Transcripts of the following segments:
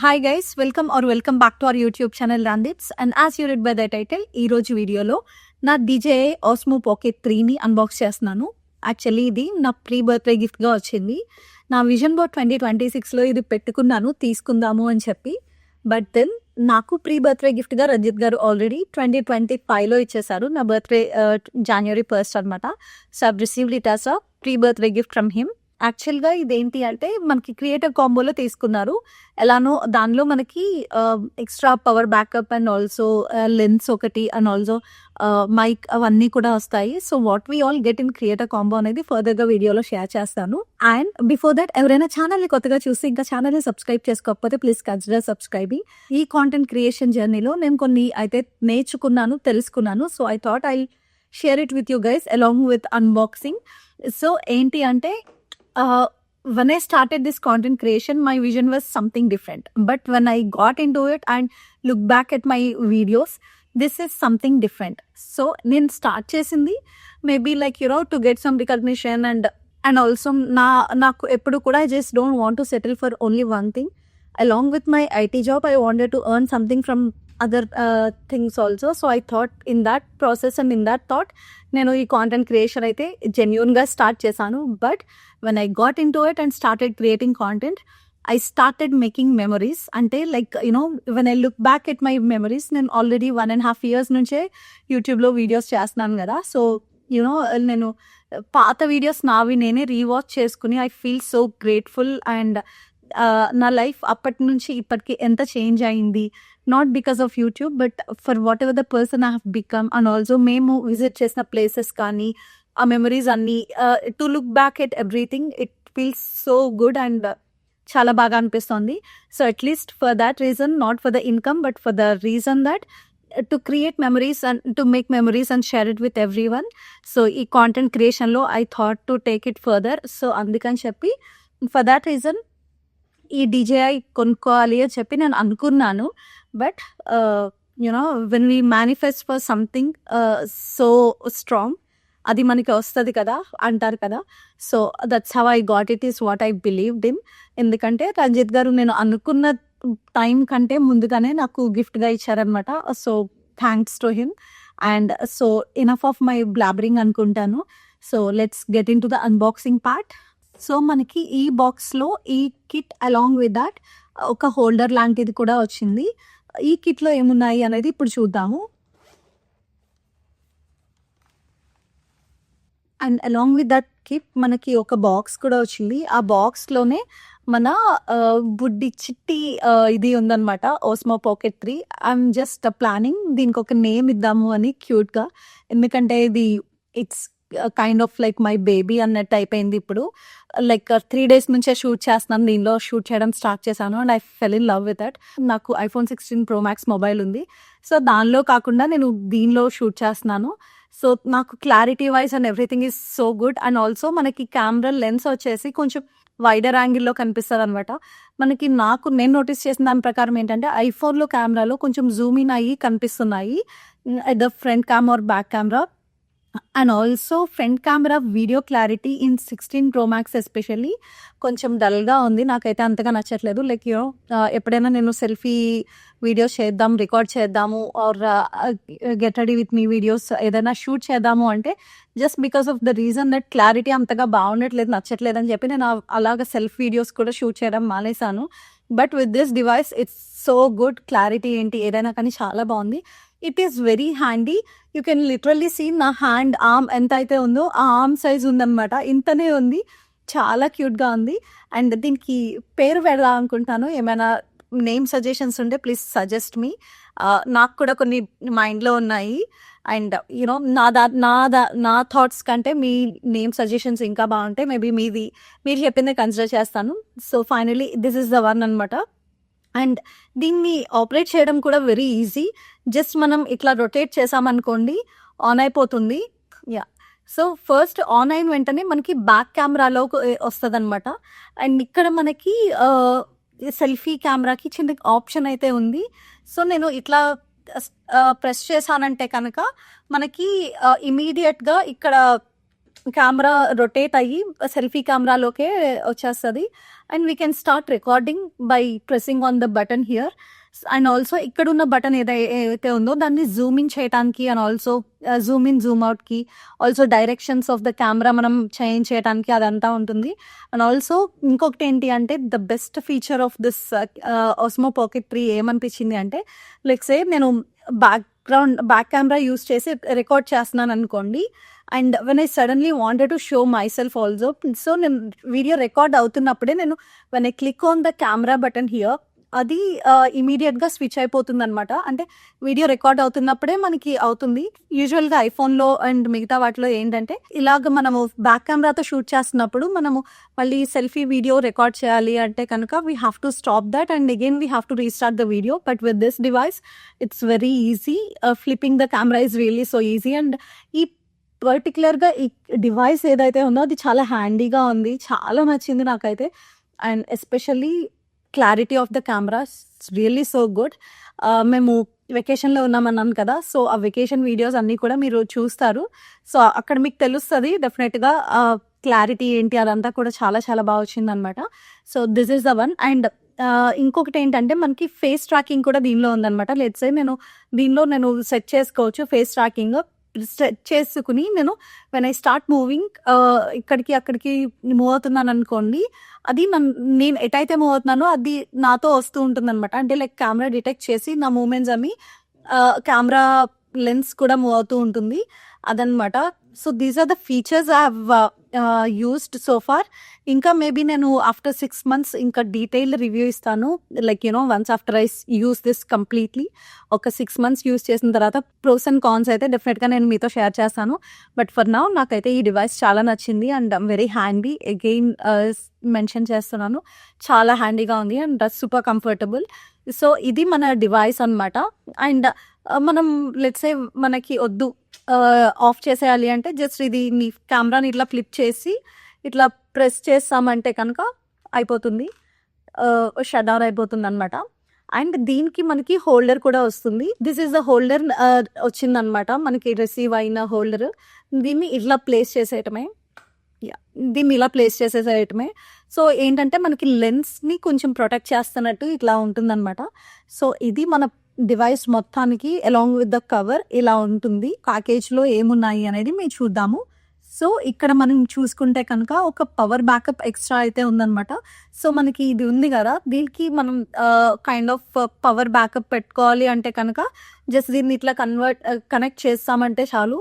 Hi guys, welcome back to our YouTube channel Randips. And as you read by the title, ఈ రోజు వీడియోలో నా DJI Osmo Pocket 3ని unbox చేస్తున్నాను. Actually ఇది నా ప్రీ బర్త్డే గిఫ్ట్గా వచ్చింది. నా విజన్ బోర్డ్ 2026లో ఇది పెట్టుకున్నాను తీసుకుందాము అని చెప్పి. బట్ దెన్ నాకు ప్రీ బర్త్డే గిఫ్ట్గా రంజిత్ గారు ఆల్రెడీ 2025లో ఇచ్చేసారు. నా బర్త్డే January 1st అనమాట. So I've received it as a pre birthday gift from him. యాక్చువల్గా ఇదేంటి అంటే మనకి క్రియేటివ్ కాంబోలో తీసుకున్నారు. ఎలానో దానిలో మనకి extra power backup and also lens ఒకటి అండ్ ఆల్సో మైక్ అవన్నీ కూడా వస్తాయి. So what we all get in creative combo అనేది ఫర్దర్గా వీడియోలో షేర్ చేస్తాను. అండ్ బిఫోర్ దట్ ఎవరైనా ఛానల్ని కొత్తగా చూసి ఇంకా ఛానల్ని సబ్స్క్రైబ్ చేసుకోకపోతే ప్లీజ్ కన్సిడర్ సబ్స్క్రైబింగ్. ఈ కాంటెంట్ క్రియేషన్ జర్నీలో నేను కొన్ని అయితే నేర్చుకున్నాను, తెలుసుకున్నాను. So I thought I share it with you guys along with unboxing. So ఏంటి అంటే when I started this content creation, my vision was something different. But when I got into it and look back at my videos, this is something different. So, నేను start చేసింది maybe like to get some recognition and also నాకు ఎప్పుడు కూడా I just don't want to settle for only one thing. Along with my IT job, I wanted to earn something from other things also. So I thought in that process and in that thought నేను ఈ content creation అయితే జెన్యూన్గా start చేశాను. But when I got into it and started creating content, I started making memories. అంటే like when I look back at my memories, నేను already 1.5 years నుంచే యూట్యూబ్లో videos చేస్తున్నాను కదా. సో నేను పాత వీడియోస్ నావి నేనే రీవాచ్ చేసుకుని I feel so grateful. And నా లైఫ్ అప్పటి నుంచి ఇప్పటికి ఎంత చేంజ్ అయింది, not because of YouTube but for what ever the person I have become. And also మేము విజిట్ చేసిన ప్లేసెస్ కానీ ఆ మెమరీస్ అన్నీ to look back at everything it feels so good and చాలా బాగా అనిపిస్తుంది. So at least for that reason, not for the income but for the reason that to create memories and to make memories and share it with everyone. So ఈ content క్రియేషన్లో I thought to take it further. So అందుకని చెప్పి for that reason ఈ DJI కొనుక్కోవాలి అని చెప్పి నేను అనుకున్నాను. But when we manifest for something so strong, అది మనకి వస్తుంది కదా అంటారు కదా. So that's how I got it is what I believed in. ఎందుకంటే రంజిత్ గారు నేను అనుకున్న టైం కంటే ముందుగానే నాకు గిఫ్ట్గా ఇచ్చారనమాట. So thanks to him. And so enough of my blabbering అనుకుంటాను. So let's get into the unboxing part. So మనకి ఈ బాక్స్లో ఈ కిట్ అలాంగ్ విత్ దాట్ ఒక హోల్డర్ లాంటిది కూడా వచ్చింది. ఈ కిట్లో ఏమున్నాయి అనేది ఇప్పుడు చూద్దాము. And along with that kit మనకి ఒక బాక్స్ కూడా వచ్చింది. ఆ బాక్స్లోనే మన బుడ్డి చిట్టి ఇది ఉందన్నమాట, Osmo pocket 3. I'm just planning దీనికి ఒక నేమ్ ఇద్దాము అని క్యూట్గా. ఎందుకంటే ఇది it's kind of like my baby అన్నట్టు అయిపోయింది. ఇప్పుడు లైక్ 3 days నుంచే షూట్ చేస్తున్నాను, దీనిలో షూట్ చేయడం స్టార్ట్ చేశాను. And I fell in love with that. నాకు iPhone 16 Pro Max మొబైల్ ఉంది. సో దానిలో కాకుండా నేను దీనిలో షూట్ చేస్తున్నాను. సో నాకు clarity wise and everything is so good. And also మనకి కెమెరా లెన్స్ వచ్చేసి కొంచెం వైడర్ యాంగిల్లో కనిపిస్తుంది అనమాట. మనకి నేను నోటీస్ చేసిన దాని ప్రకారం ఏంటంటే ఐఫోన్లో కెమెరాలో కొంచెం జూమ్ ఇన్ అయ్యి కనిపిస్తున్నాయి the front camera or back camera. And also front camera video clarity in 16 Pro Max especially కొంచెం డల్గా ఉంది. నాకైతే అంతగా నచ్చట్లేదు. లైక్ ఎప్పుడైనా నేను సెల్ఫీ వీడియోస్ చేద్దాం, రికార్డ్ చేద్దాము or get ready with me videos ఏదైనా షూట్ చేద్దాము అంటే just because of the reason that clarity అంతగా బాగుండట్లేదు, నచ్చట్లేదు అని చెప్పి నేను అలాగ సెల్ఫ్ వీడియోస్ కూడా షూట్ చేయడం మానేశాను. But with this device it's so good. Clarity ఏంటి ఏదైనా కానీ చాలా బాగుంది. It is very handy. You can literally see నా హ్యాండ్ ఆర్మ్ ఎంత అయితే ఉందో ఆ ఆర్మ్ సైజ్ ఉందన్నమాట, ఇంతనే ఉంది. చాలా క్యూట్గా ఉంది. అండ్ దీనికి పేరు పెడదాం అనుకుంటాను. ఏమైనా నేమ్ సజెషన్స్ ఉంటే ప్లీజ్ సజెస్ట్ మీ. నాకు కూడా కొన్ని మైండ్లో ఉన్నాయి. అండ్ నా థాట్స్ కంటే మీ నేమ్ సజెషన్స్ ఇంకా బాగుంటాయి. మేబీ మీరు చెప్పిందే కన్సిడర్ చేస్తాను. So finally this is the one అనమాట. అండ్ దీన్ని ఆపరేట్ చేయడం కూడా వెరీ ఈజీ. జస్ట్ మనం ఇట్లా రొటేట్ చేసామనుకోండి ఆన్ అయిపోతుంది. యా. సో ఫస్ట్ ఆన్ అయిన వెంటనే మనకి బ్యాక్ కెమెరాలో వస్తుంది అనమాట. అండ్ ఇక్కడ మనకి సెల్ఫీ కెమెరాకి చిన్న ఆప్షన్ అయితే ఉంది. సో నేను ఇట్లా ప్రెస్ చేశానంటే కనుక మనకి ఇమీడియట్గా ఇక్కడ కెమెరా రొటేట్ అయ్యి సెల్ఫీ కెమెరాలోకే వచ్చేస్తుంది. And we can start recording by pressing on the button here. And also ఇక్కడున్న బటన్ ఏదైతే ఉందో దాన్ని జూమ్ ఇన్ చేయడానికి and also zoom in zoom అవుట్కి, also directions of the camera మనం చేంజ్ చేయడానికి అదంతా ఉంటుంది. అండ్ ఆల్సో ఇంకొకటి ఏంటి అంటే the best feature of this Osmo Pocket 3 ఏమనిపించింది అంటే, లైక్ సే నేను బ్యాక్ కెమెరా యూస్ చేసి రికార్డ్ చేస్తున్నాను అనుకోండి, and when I suddenly wanted to show my self also, so నేను వీడియో రికార్డ్ అవుతున్నప్పుడే నేను when I click on the camera button here, అది ఇమీడియట్గా స్విచ్ అయిపోతుంది అనమాట. అంటే వీడియో రికార్డ్ అవుతున్నప్పుడే మనకి అవుతుంది. యూజువల్గా ఐఫోన్లో అండ్ మిగతా వాటిలో ఏంటంటే ఇలాగ మనము బ్యాక్ కెమెరాతో షూట్ చేస్తున్నప్పుడు మనము మళ్ళీ సెల్ఫీ వీడియో రికార్డ్ చేయాలి అంటే కనుక we have to stop that and again we have to restart the video. But with this device it's very easy. Flipping the camera is really so easy. And ఈ పర్టికులర్గా ఈ device ఏదైతే ఉందో అది చాలా హ్యాండీగా ఉంది, చాలా నచ్చింది నాకైతే. And especially clarity of the camera really so good. మేము వెకేషన్లో ఉన్నామన్నాను కదా, సో ఆ వెకేషన్ వీడియోస్ అన్నీ కూడా మీరు చూస్తారు. సో అక్కడ మీకు తెలుస్తుంది డెఫినెట్గా క్లారిటీ ఏంటి అదంతా కూడా చాలా చాలా బాగా వచ్చింది అనమాట. So this is the one. And ఇంకొకటి ఏంటంటే మనకి ఫేస్ ట్రాకింగ్ కూడా దీనిలో ఉందన్నమాట. లెట్స్ సే దీనిలో నేను సెట్ చేసుకోవచ్చు ఫేస్ ట్రాకింగ్. సెట్ చేసుకుని నేను వెన్ ఐ స్టార్ట్ మూవింగ్ ఇక్కడికి అక్కడికి మూవ్ అవుతున్నాను అనుకోండి, అది నేను ఎటైతే మూవ్ అవుతున్నానో అది నాతో వస్తూ ఉంటుంది అనమాట. అంటే లైక్ కెమెరా డిటెక్ట్ చేసి నా మూమెంట్స్ అవి కెమెరా లెన్స్ కూడా మూవ్ అవుతూ ఉంటుంది అదనమాట. So these are the features I have used so far. ఇంకా మేబీ నేను ఆఫ్టర్ 6 months ఇంకా డీటెయిల్ రివ్యూ ఇస్తాను. Like once after I use this completely, ఒక 6 months యూస్ చేసిన తర్వాత ప్రోస్ అండ్ కాన్స్ అయితే డెఫినెట్గా నేను మీతో షేర్ చేస్తాను. బట్ ఫర్ నౌ నాకైతే ఈ డివైస్ చాలా నచ్చింది and very handy. Again mention చేస్తున్నాను, చాలా హ్యాండీగా ఉంది అండ్ సూపర్ కంఫర్టబుల్. సో ఇది మన డివైస్ అనమాట. అండ్ మనం లెట్స్ సే మనకి వద్దు ఆఫ్ చేసేయాలి అంటే జస్ట్ ఇది నీ కెమెరాని ఇట్లా ఫ్లిప్ చేసి ఇట్లా ప్రెస్ చేస్తామంటే కనుక అయిపోతుంది, షట్ డౌన్ అయిపోతుంది అనమాట. అండ్ దీనికి మనకి హోల్డర్ కూడా వస్తుంది. దిస్ ఈస్ ద హోల్డర్ వచ్చిందనమాట, మనకి రిసీవ్ అయిన హోల్డర్. దీన్ని ఇట్లా ప్లేస్ చేసేయటమే, దీన్ని ఇలా ప్లేస్ చేసేసేయటమే. సో ఏంటంటే మనకి లెన్స్ని కొంచెం ప్రొటెక్ట్ చేస్తున్నట్టు ఇట్లా ఉంటుందన్నమాట. సో ఇది మన డివైస్ మొత్తానికి అలాంగ్ విత్ ద కవర్ ఇలా ఉంటుంది. ప్యాకేజ్లో ఏమున్నాయి అనేది మేము చూద్దాము. సో ఇక్కడ మనం చూసుకుంటే కనుక ఒక పవర్ బ్యాకప్ ఎక్స్ట్రా అయితే ఉందన్నమాట. సో మనకి ఇది ఉంది కదా, దీనికి మనం కైండ్ ఆఫ్ పవర్ బ్యాకప్ పెట్టుకోవాలి అంటే కనుక జస్ట్ దీన్ని ఇట్లా కనెక్ట్ చేస్తామంటే చాలు,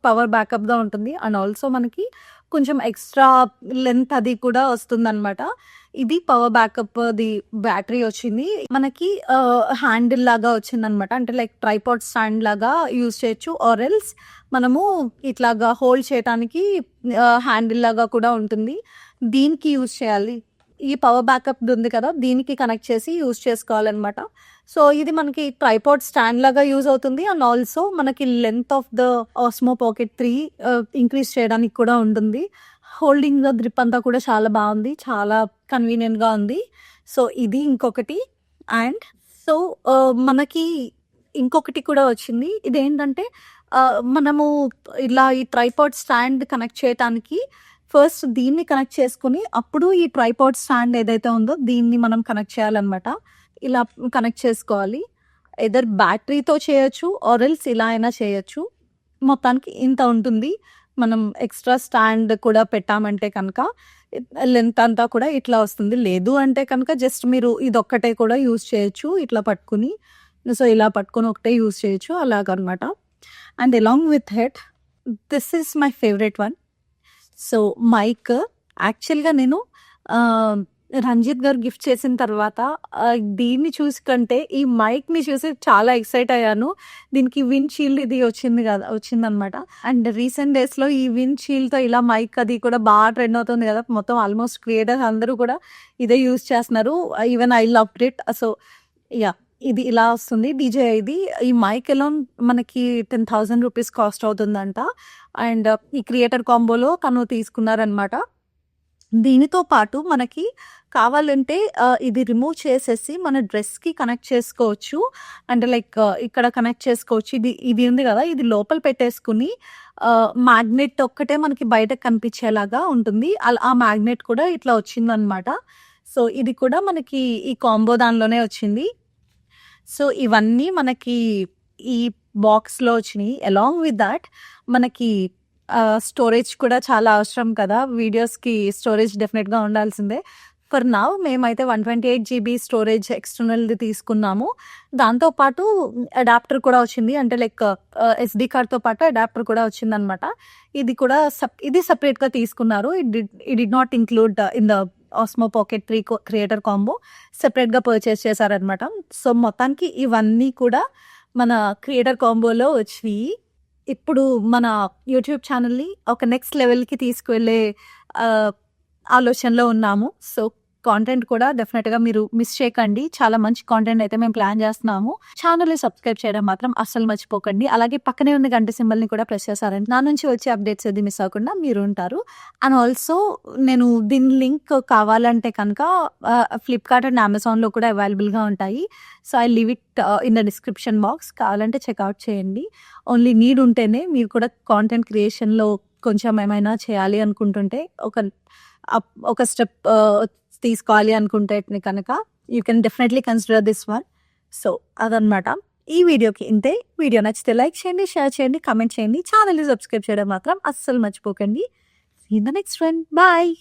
పవర్ బ్యాకప్గా ఉంటుంది. అండ్ ఆల్సో మనకి కొంచెం ఎక్స్ట్రా లెంత్ అది కూడా వస్తుంది అనమాట. ఇది పవర్ బ్యాకప్ ది బ్యాటరీ వచ్చింది మనకి, హ్యాండిల్ లాగా వచ్చింది అనమాట. అంటే లైక్ ట్రైపాడ్ స్టాండ్ లాగా యూజ్ చేయొచ్చు, ఆర్ ఎల్స్ మనము ఇట్లాగా హోల్డ్ చేయడానికి హ్యాండిల్ లాగా కూడా ఉంటుంది. దీనికి యూజ్ చేయాలి, ఈ పవర్ బ్యాకప్ ఉంది కదా దీనికి కనెక్ట్ చేసి యూజ్ చేసుకోవాలన్నమాట. సో ఇది మనకి ట్రైపాడ్ స్టాండ్ లాగా యూజ్ అవుతుంది. అండ్ ఆల్సో మనకి length of the Osmo Pocket 3 increase చేయడానికి కూడా ఉంటుంది. హోల్డింగ్ ద గ్రిప్ అంతా కూడా చాలా బాగుంది, చాలా కన్వీనియంట్గా ఉంది. సో ఇది ఇంకొకటి. అండ్ సో మనకి ఇంకొకటి కూడా వచ్చింది. ఇదేంటంటే మనము ఇలా ఈ ట్రైపాడ్ స్టాండ్ కనెక్ట్ చేయడానికి ఫస్ట్ దీన్ని కనెక్ట్ చేసుకుని అప్పుడు ఈ ట్రైపాడ్ స్టాండ్ ఏదైతే ఉందో దీన్ని మనం కనెక్ట్ చేయాలన్నమాట. ఇలా కనెక్ట్ చేసుకోవాలి. ఎదర్ బ్యాటరీతో చేయొచ్చు ఆర్ ఎల్స్ ఇలా అయినా చేయొచ్చు. మొత్తానికి ఇంత ఉంటుంది. మనం ఎక్స్ట్రా స్టాండ్ కూడా పెట్టామంటే కనుక లెంత్ అంతా కూడా ఇట్లా వస్తుంది. లేదు అంటే కనుక జస్ట్ మీరు ఇదొక్కటే కూడా యూజ్ చేయొచ్చు ఇట్లా పట్టుకుని. సో ఇలా పట్టుకొని ఒకటే యూజ్ చేయొచ్చు అలాగనమాట. And along with head this is my favourite one. So mic యాక్చువల్గా నేను రంజిత్ గారు గిఫ్ట్ చేసిన తర్వాత దీన్ని చూసి కంటే ఈ మైక్ని చూసి చాలా ఎక్సైట్ అయ్యాను. దీనికి విండ్ షీల్డ్ ఇది వచ్చిందనమాట. అండ్ రీసెంట్ డేస్లో ఈ విండ్ షీల్డ్తో ఇలా మైక్ అది కూడా బాగా ట్రెండ్ అవుతుంది కదా, మొత్తం ఆల్మోస్ట్ క్రియేటర్స్ అందరూ కూడా ఇదే యూజ్ చేస్తున్నారు. Even I love it. So ఇది ఇలా వస్తుంది డీజే. ఇది ఈ మైక్ ఎలా మనకి 10,000 రూపీస్ కాస్ట్ అవుతుందంట. అండ్ ఈ క్రియేటర్ కాంబోలో తను తీసుకున్నారనమాట. దీనితో పాటు మనకి కావాలంటే ఇది రిమూవ్ చేసేసి మన డ్రెస్‌కి కనెక్ట్ చేసుకోవచ్చు. అంటే లైక్ ఇక్కడ కనెక్ట్ చేసుకోవచ్చు. ఇది ఉంది గదా! ఇది లోపల పెట్టేసుకొని మ్యాగ్నెట్ ఒక్కటే మనకి బయటకు కనిపించేలాగా ఉంటుంది. ఆ మ్యాగ్నెట్ కూడా ఇట్లా వచ్చిందనమాట. సో, ఇది కూడా మనకి ఈ కాంబో దానిలోనే వచ్చింది. సో, ఇవన్నీ మనకి ఈ బాక్స్‌లో వచ్చినియి. అలాంగ్ విత్ థాట్ మనకి స్టోరేజ్ కూడా చాలా అవసరం కదా! వీడియోస్‌కి స్టోరేజ్ డెఫినిట్‌గా ఉండాల్సిందే. ఫర్ నౌ మేమైతే 128 జీబీ స్టోరేజ్ ఎక్స్టర్నల్‌ది తీసుకున్నాము. దాంతో పాటు అడాప్టర్ కూడా వచ్చింది. అంటే లైక్ ఎస్‌డీ కార్డ్‌తో పాటు అడాప్టర్ కూడా వచ్చిందనమాట. ఇది కూడా ఇది సెపరేట్‌గా తీసుకున్నారు. It did not include in the Osmo Pocket 3 creator combo. సెపరేట్‌గా పర్చేస్ చేశారనమాట. సో, మొత్తానికి ఇవన్నీ కూడా మన క్రియేటర్ కాంబోలో వచ్చినియి. ఇప్పుడు మన యూట్యూబ్ ఛానల్‌ని ఒక నెక్స్ట్ లెవెల్‌కి తీసుకువెళ్ళే ఆలోచనలో ఉన్నాము. సో, కాంటెంట్ కూడా డెఫినిట్‌గా మీరు మిస్ చేయకండి. చాలా మంచి కాంటెంట్ అయితే మేము ప్లాన్ చేస్తున్నాము. ఛానల్‌ని సబ్స్క్రైబ్ చేయడం మాత్రం అస్సలు మర్చిపోకండి. అలాగే పక్కనే ఉన్న గంట సింబల్‌ని కూడా ప్రెస్ చేశారంటే నా నుంచి వచ్చే అప్డేట్స్ ఏది మిస్ అవ్వకుండా మీరు ఉంటారు. అండ్ ఆల్సో నేను దీని లింక్ కావాలంటే కనుక ఫ్లిప్‌కార్ట్ అండ్ అమెజాన్‌లో కూడా అవైలబుల్‌గా ఉంటాయి. So, I leave it in the description box. కావాలంటే చెక్‌ఔట్ చేయండి. ఓన్లీ నీడ్ ఉంటేనే మీరు కూడా కాంటెంట్ క్రియేషన్‌లో కొంచెం ఏమైనా చేయాలి అనుకుంటుంటే ఒక స్టెప్ తీసుకోవాలి అనుకుంటే కనుక you can definitely consider this one. So, అదనమాట. ఈ వీడియోకి ఇంతే. వీడియో నచ్చితే లైక్ చేయండి, షేర్ చేయండి, కామెంట్ చేయండి. ఛానల్‌ని సబ్స్క్రైబ్ చేయడం మాత్రం అస్సలు మర్చిపోకండి. See you in the next one. Bye.